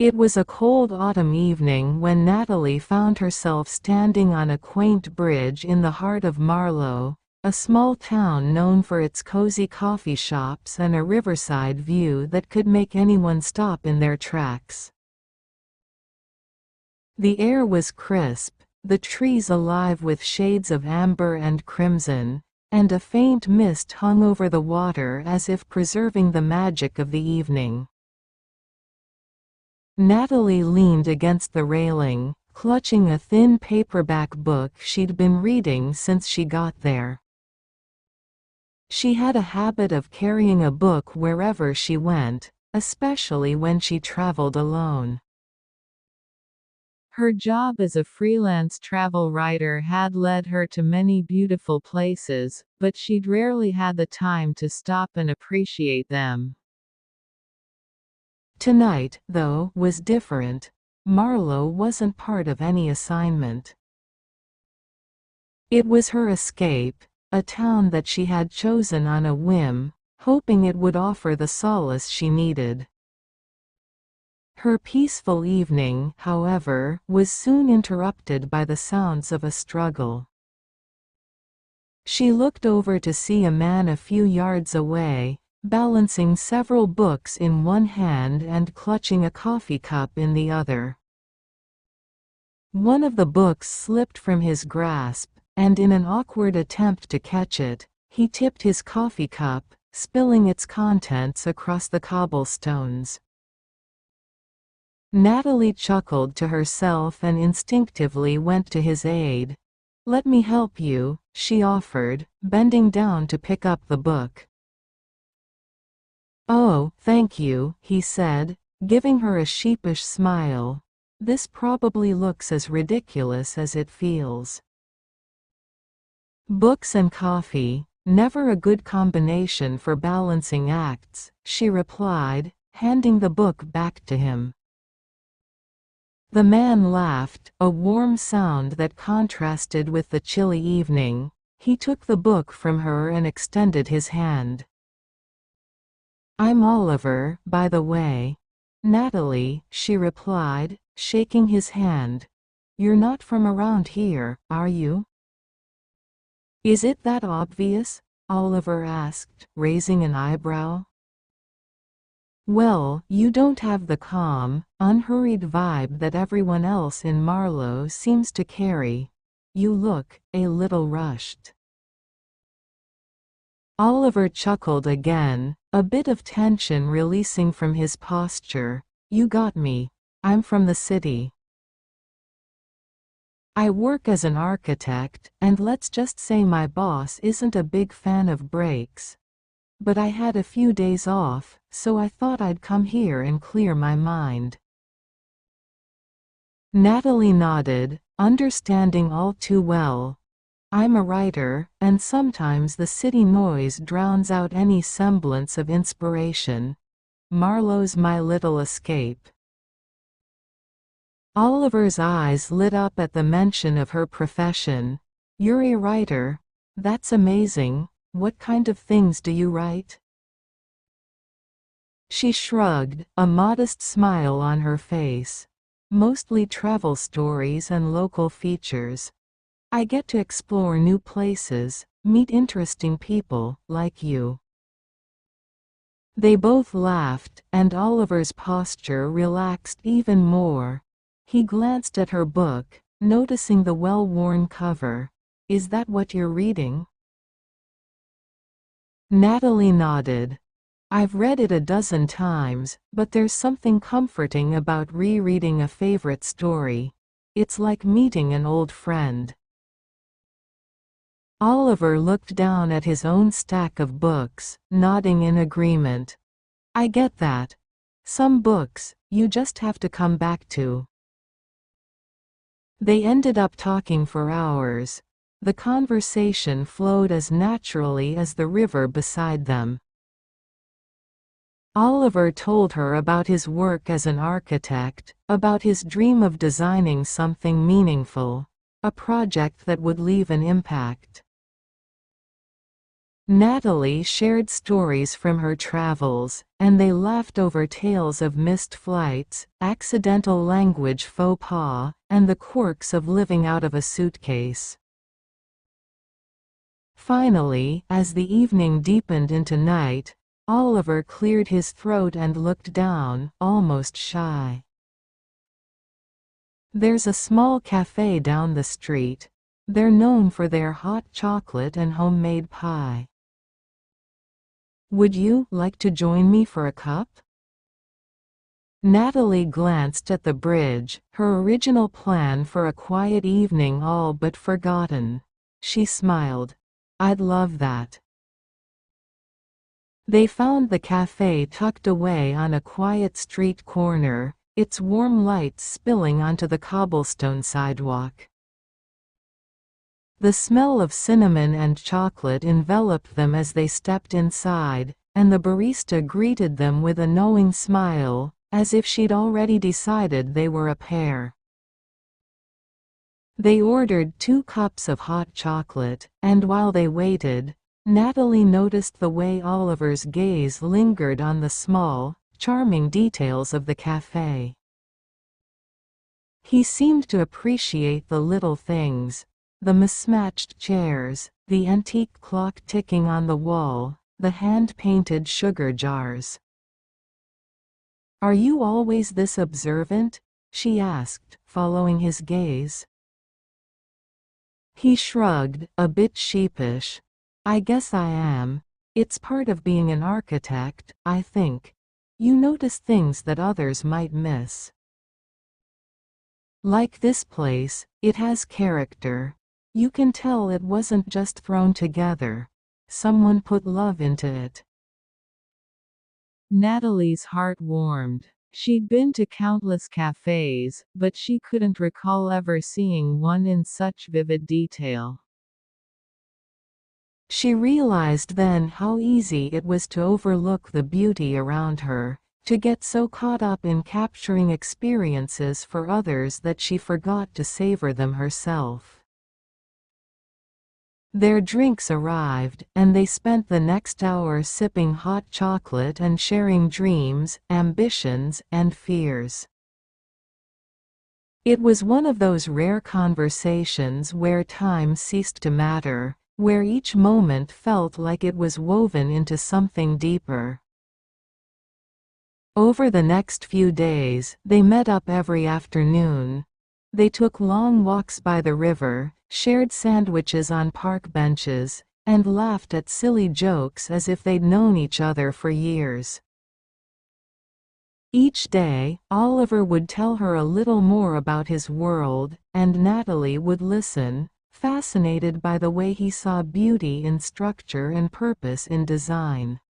It was a cold autumn evening when Natalie found herself standing on a quaint bridge in the heart of Marlow, a small town known for its cozy coffee shops and a riverside view that could make anyone stop in their tracks. The air was crisp, the trees alive with shades of amber and crimson, and a faint mist hung over the water as if preserving the magic of the evening. Natalie leaned against the railing, clutching a thin paperback book she'd been reading since she got there. She had a habit of carrying a book wherever she went, especially when she traveled alone. Her job as a freelance travel writer had led her to many beautiful places, but she'd rarely had the time to stop and appreciate them. Tonight, though, was different. Marlow wasn't part of any assignment. It was her escape, a town that she had chosen on a whim, hoping it would offer the solace she needed. Her peaceful evening, however, was soon interrupted by the sounds of a struggle. She looked over to see a man a few yards away, balancing several books in one hand and clutching a coffee cup in the other. One of the books slipped from his grasp, and in an awkward attempt to catch it, he tipped his coffee cup, spilling its contents across the cobblestones. Natalie chuckled to herself and instinctively went to his aid. "Let me help you," she offered, bending down to pick up the book. "Oh, thank you," he said, giving her a sheepish smile. "This probably looks as ridiculous as it feels." "Books and coffee, never a good combination for balancing acts," she replied, handing the book back to him. The man laughed, a warm sound that contrasted with the chilly evening. He took the book from her and extended his hand. "I'm Oliver, by the way." "Natalie," she replied, shaking his hand. "You're not from around here, are you?" "Is it that obvious?" Oliver asked, raising an eyebrow. "Well, you don't have the calm, unhurried vibe that everyone else in Marlow seems to carry. You look a little rushed." Oliver chuckled again, a bit of tension releasing from his posture. "You got me. I'm from the city. I work as an architect, and let's just say my boss isn't a big fan of breaks. But I had a few days off, so I thought I'd come here and clear my mind." Natalie nodded, understanding all too well. "I'm a writer, and sometimes the city noise drowns out any semblance of inspiration. Marlow's my little escape." Oliver's eyes lit up at the mention of her profession. "You're a writer? That's amazing. What kind of things do you write?" She shrugged, a modest smile on her face. "Mostly travel stories and local features. I get to explore new places, meet interesting people, like you." They both laughed, and Oliver's posture relaxed even more. He glanced at her book, noticing the well-worn cover. "Is that what you're reading?" Natalie nodded. "I've read it a dozen times, but there's something comforting about rereading a favorite story. It's like meeting an old friend." Oliver looked down at his own stack of books, nodding in agreement. "I get that. Some books, you just have to come back to." They ended up talking for hours. The conversation flowed as naturally as the river beside them. Oliver told her about his work as an architect, about his dream of designing something meaningful, a project that would leave an impact. Natalie shared stories from her travels, and they laughed over tales of missed flights, accidental language faux pas, and the quirks of living out of a suitcase. Finally, as the evening deepened into night, Oliver cleared his throat and looked down, almost shy. "There's a small cafe down the street. They're known for their hot chocolate and homemade pie. Would you like to join me for a cup?" Natalie glanced at the bridge, her original plan for a quiet evening all but forgotten. She smiled. "I'd love that." They found the cafe tucked away on a quiet street corner, its warm lights spilling onto the cobblestone sidewalk. The smell of cinnamon and chocolate enveloped them as they stepped inside, and the barista greeted them with a knowing smile, as if she'd already decided they were a pair. They ordered 2 cups of hot chocolate, and while they waited, Natalie noticed the way Oliver's gaze lingered on the small, charming details of the cafe. He seemed to appreciate the little things: the mismatched chairs, the antique clock ticking on the wall, the hand-painted sugar jars. "Are you always this observant?" she asked, following his gaze. He shrugged, a bit sheepish. "I guess I am. It's part of being an architect, I think. You notice things that others might miss. Like this place, it has character. You can tell it wasn't just thrown together. Someone put love into it." Natalie's heart warmed. She'd been to countless cafes, but she couldn't recall ever seeing one in such vivid detail. She realized then how easy it was to overlook the beauty around her, to get so caught up in capturing experiences for others that she forgot to savor them herself. Their drinks arrived, and they spent the next hour sipping hot chocolate and sharing dreams, ambitions, and fears. It was one of those rare conversations where time ceased to matter, where each moment felt like it was woven into something deeper. Over the next few days, they met up every afternoon. They took long walks by the river, shared sandwiches on park benches, and laughed at silly jokes as if they'd known each other for years. Each day, Oliver would tell her a little more about his world, and Natalie would listen, fascinated by the way he saw beauty in structure and purpose in design.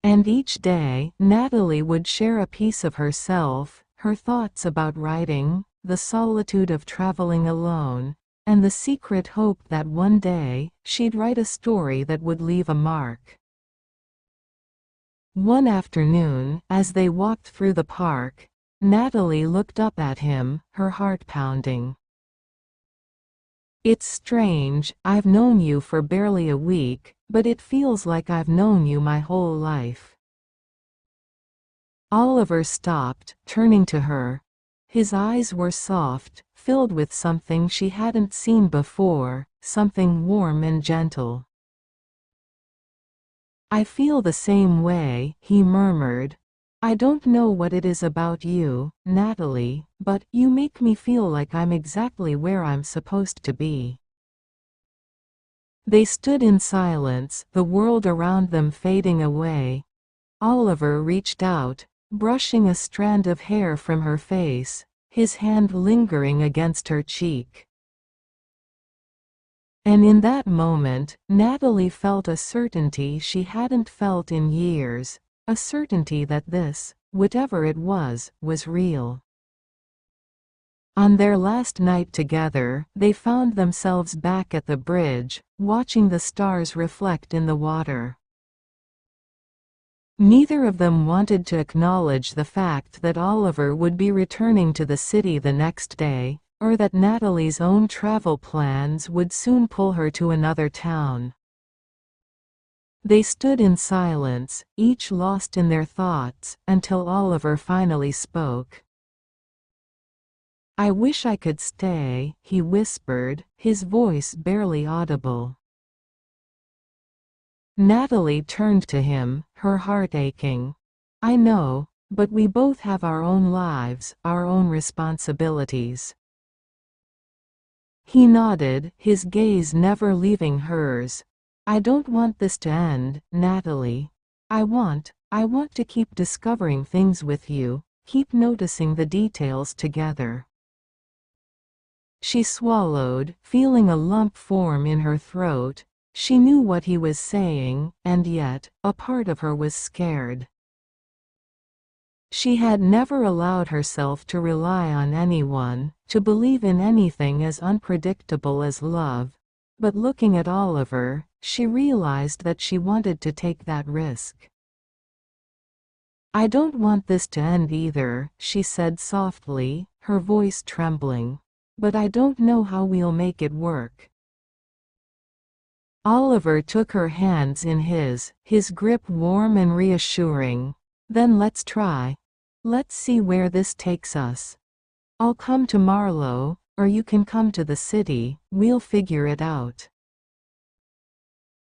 And each day, Natalie would share a piece of herself, her thoughts about writing, the solitude of traveling alone, and the secret hope that one day, she'd write a story that would leave a mark. One afternoon, as they walked through the park, Natalie looked up at him, her heart pounding. "It's strange, I've known you for barely a week, but it feels like I've known you my whole life." Oliver stopped, turning to her. His eyes were soft, filled with something she hadn't seen before, something warm and gentle. "I feel the same way," he murmured. "I don't know what it is about you, Natalie, but you make me feel like I'm exactly where I'm supposed to be." They stood in silence, the world around them fading away. Oliver reached out, brushing a strand of hair from her face, his hand lingering against her cheek. And in that moment, Natalie felt a certainty she hadn't felt in years, a certainty that this, whatever it was real. On their last night together, they found themselves back at the bridge, watching the stars reflect in the water. Neither of them wanted to acknowledge the fact that Oliver would be returning to the city the next day, or that Natalie's own travel plans would soon pull her to another town. They stood in silence, each lost in their thoughts, until Oliver finally spoke. "I wish I could stay," he whispered, his voice barely audible. Natalie turned to him, her heart aching. "I know, but we both have our own lives, our own responsibilities." He nodded, his gaze never leaving hers. "I don't want this to end, Natalie. I want to keep discovering things with you, keep noticing the details together." She swallowed, feeling a lump form in her throat. She knew what he was saying, and yet, a part of her was scared. She had never allowed herself to rely on anyone, to believe in anything as unpredictable as love. But looking at Oliver, she realized that she wanted to take that risk. "I don't want this to end either," she said softly, her voice trembling. "But I don't know how we'll make it work." Oliver took her hands in his grip warm and reassuring. "Then let's try. Let's see where this takes us. I'll come to Marlow, or you can come to the city, we'll figure it out."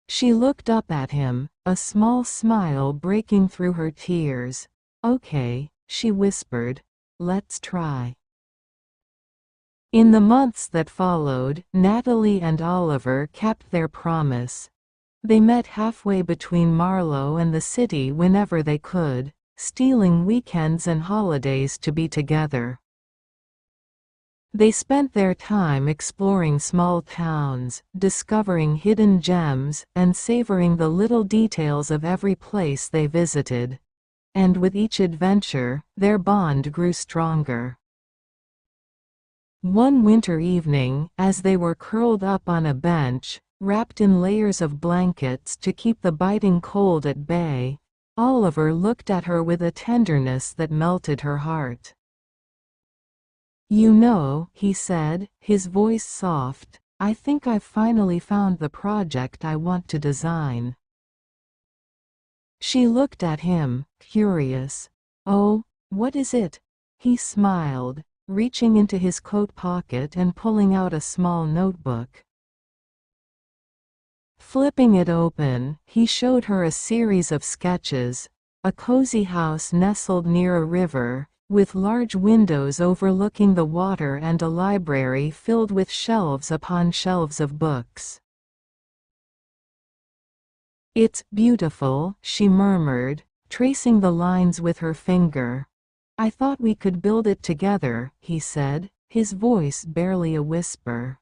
She looked up at him, a small smile breaking through her tears. "Okay," she whispered. "Let's try." In the months that followed, Natalie and Oliver kept their promise. They met halfway between Marlow and the city whenever they could, stealing weekends and holidays to be together. They spent their time exploring small towns, discovering hidden gems, and savoring the little details of every place they visited. And with each adventure, their bond grew stronger. One winter evening, as they were curled up on a bench, wrapped in layers of blankets to keep the biting cold at bay, Oliver looked at her with a tenderness that melted her heart. "You know," he said, his voice soft, "I think I've finally found the project I want to design." She looked at him, curious. "Oh, what is it?" He smiled, reaching into his coat pocket and pulling out a small notebook. Flipping it open, he showed her a series of sketches, a cozy house nestled near a river, with large windows overlooking the water and a library filled with shelves upon shelves of books. "It's beautiful," she murmured, tracing the lines with her finger. "I thought we could build it together," he said, his voice barely a whisper.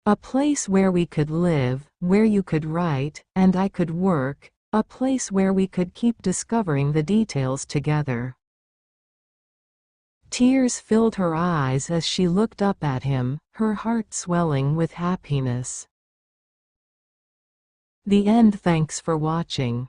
"A place where we could live, where you could write, and I could work, a place where we could keep discovering the details together." Tears filled her eyes as she looked up at him, her heart swelling with happiness. The end. Thanks for watching.